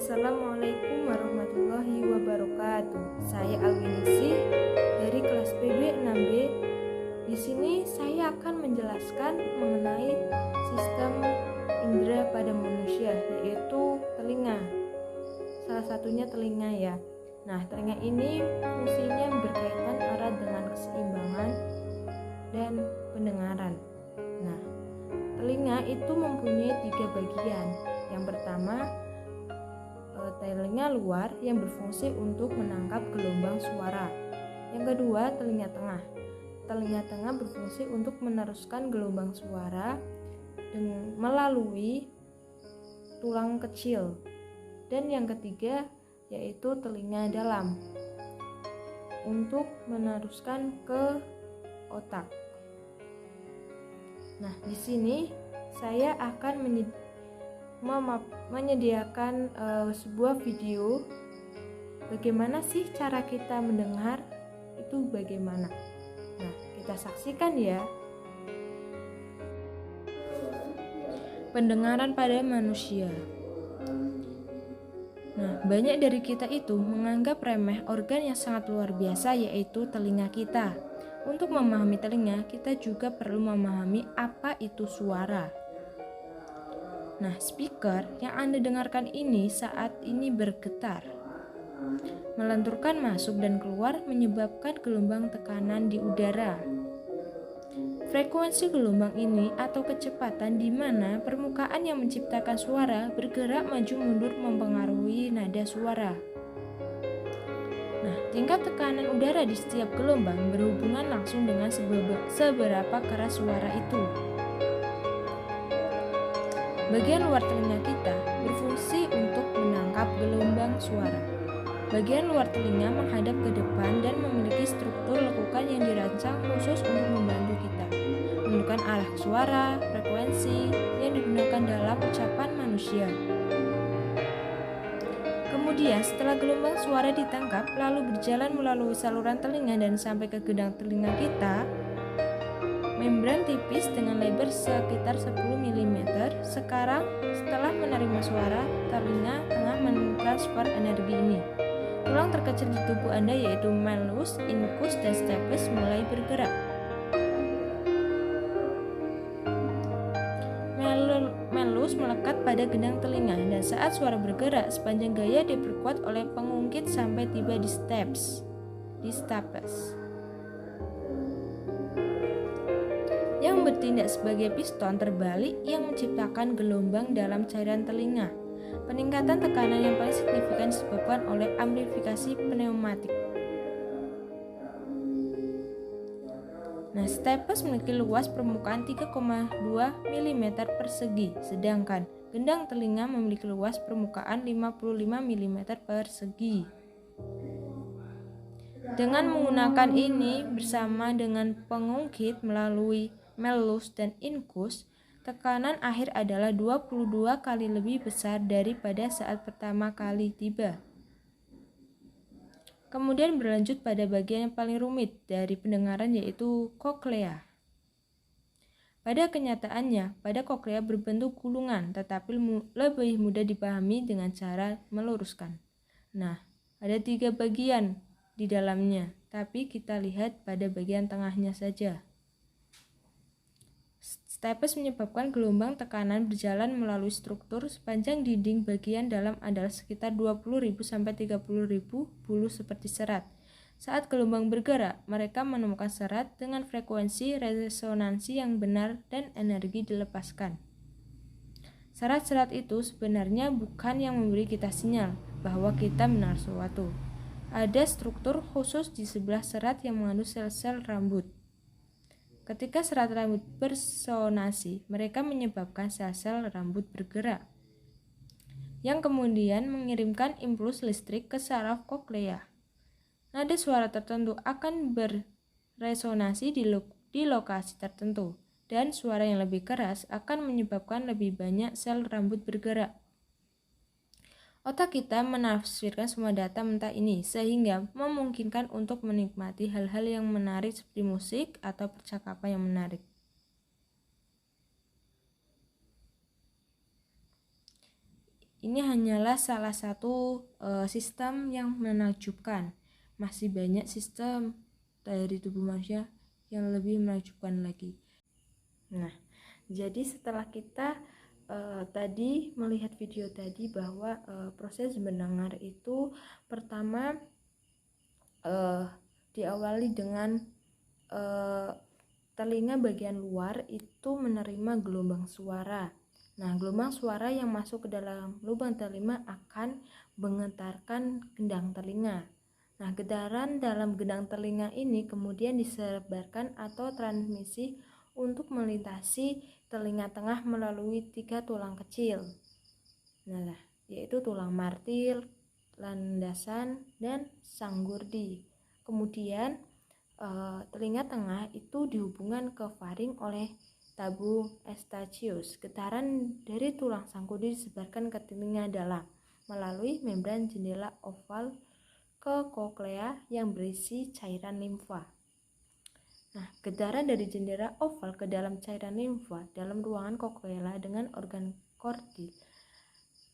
Assalamualaikum warahmatullahi wabarakatuh. Saya Alwinisi dari kelas PB 6B. Di sini saya akan menjelaskan mengenai sistem indera pada manusia, yaitu telinga. Salah satunya telinga ya. Nah, telinga ini fungsinya berkaitan erat dengan keseimbangan dan pendengaran. Nah, telinga itu mempunyai 3 bagian. Yang pertama, telinga luar yang berfungsi untuk menangkap gelombang suara. Yang kedua, telinga tengah. Telinga tengah berfungsi untuk meneruskan gelombang suara melalui tulang kecil. Dan yang ketiga, yaitu telinga dalam untuk meneruskan ke otak. Nah, di sini saya akan menyediakan sebuah video bagaimana sih cara kita mendengar itu bagaimana. Nah, kita saksikan ya. Pendengaran pada manusia. Nah, banyak dari kita itu menganggap remeh organ yang sangat luar biasa, yaitu telinga kita. Untuk memahami telinga, kita juga perlu memahami apa itu suara. Nah, speaker yang Anda dengarkan ini saat ini bergetar, melenturkan masuk dan keluar, menyebabkan gelombang tekanan di udara. Frekuensi gelombang ini atau kecepatan di mana permukaan yang menciptakan suara bergerak maju mundur mempengaruhi nada suara. Nah, tingkat tekanan udara di setiap gelombang berhubungan langsung dengan seberapa keras suara itu. Bagian luar telinga kita berfungsi untuk menangkap gelombang suara. Bagian luar telinga menghadap ke depan dan memiliki struktur lekukan yang dirancang khusus untuk membantu kita menentukan arah suara, frekuensi yang digunakan dalam ucapan manusia. Kemudian setelah gelombang suara ditangkap lalu berjalan melalui saluran telinga dan sampai ke gendang telinga kita, membran tipis dengan lebar sekitar 10 mm. Sekarang setelah menerima suara, telinga tengah mentransfer energi ini. Tulang terkecil di tubuh Anda yaitu malleus, incus, dan stapes mulai bergerak. Malleus melekat pada gendang telinga dan saat suara bergerak sepanjang gaya diperkuat oleh pengungkit sampai tiba di stapes. Yang bertindak sebagai piston terbalik yang menciptakan gelombang dalam cairan telinga. Peningkatan tekanan yang paling signifikan disebabkan oleh amplifikasi pneumatik. Nah, stapes memiliki luas permukaan 3,2 mm persegi, sedangkan gendang telinga memiliki luas permukaan 55 mm persegi. Dengan menggunakan ini bersama dengan pengungkit melalui malleus dan incus, tekanan akhir adalah 22 kali lebih besar daripada saat pertama kali tiba. Kemudian berlanjut pada bagian yang paling rumit dari pendengaran yaitu koklea. Pada kenyataannya, pada koklea berbentuk gulungan tetapi lebih mudah dipahami dengan cara meluruskan. Nah, ada 3 bagian di dalamnya, tapi kita lihat pada bagian tengahnya saja. Stapes menyebabkan gelombang tekanan berjalan melalui struktur sepanjang dinding bagian dalam adalah sekitar 20.000 sampai 30.000 bulu seperti serat. Saat gelombang bergerak, mereka menemukan serat dengan frekuensi resonansi yang benar dan energi dilepaskan. Serat-serat itu sebenarnya bukan yang memberi kita sinyal bahwa kita mendengar sesuatu. Ada struktur khusus di sebelah serat yang mengandung sel-sel rambut. Ketika serat rambut bersonasi, mereka menyebabkan sel-sel rambut bergerak, yang kemudian mengirimkan impuls listrik ke saraf koklea. Nada suara tertentu akan beresonasi di lokasi tertentu, dan suara yang lebih keras akan menyebabkan lebih banyak sel rambut bergerak. Otak kita menafsirkan semua data mentah ini sehingga memungkinkan untuk menikmati hal-hal yang menarik seperti musik atau percakapan yang menarik. ini hanyalah salah satu sistem yang menakjubkan. Masih banyak sistem dari tubuh manusia yang lebih menakjubkan lagi. Nah, jadi setelah kita tadi melihat video tadi bahwa proses mendengar itu pertama diawali dengan telinga bagian luar itu menerima gelombang suara. Nah, gelombang suara yang masuk ke dalam lubang telinga akan menggetarkan gendang telinga. Nah, getaran dalam gendang telinga ini kemudian disebarkan atau transmisi untuk melintasi telinga tengah melalui 3 tulang kecil. Nah, yaitu tulang martil, landasan, dan sanggurdi. Kemudian telinga tengah itu dihubungkan ke faring oleh tabung eustachius. Getaran dari tulang sanggurdi disebarkan ke telinga dalam melalui membran jendela oval ke koklea yang berisi cairan limfa. Nah, getaran dari jendela oval ke dalam cairan limfa dalam ruangan koklea dengan organ kortil.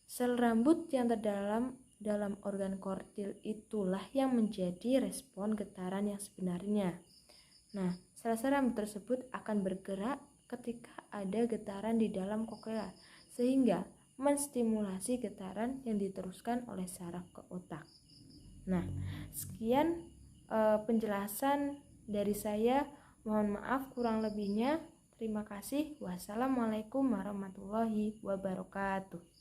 Sel rambut yang terdalam dalam organ kortil itulah yang menjadi respon getaran yang sebenarnya. Nah, sel-sel rambut tersebut akan bergerak ketika ada getaran di dalam koklea, sehingga menstimulasi getaran yang diteruskan oleh saraf ke otak. Nah, sekian penjelasan dari saya. Mohon maaf kurang lebihnya. Terima kasih. Wassalamualaikum warahmatullahi wabarakatuh.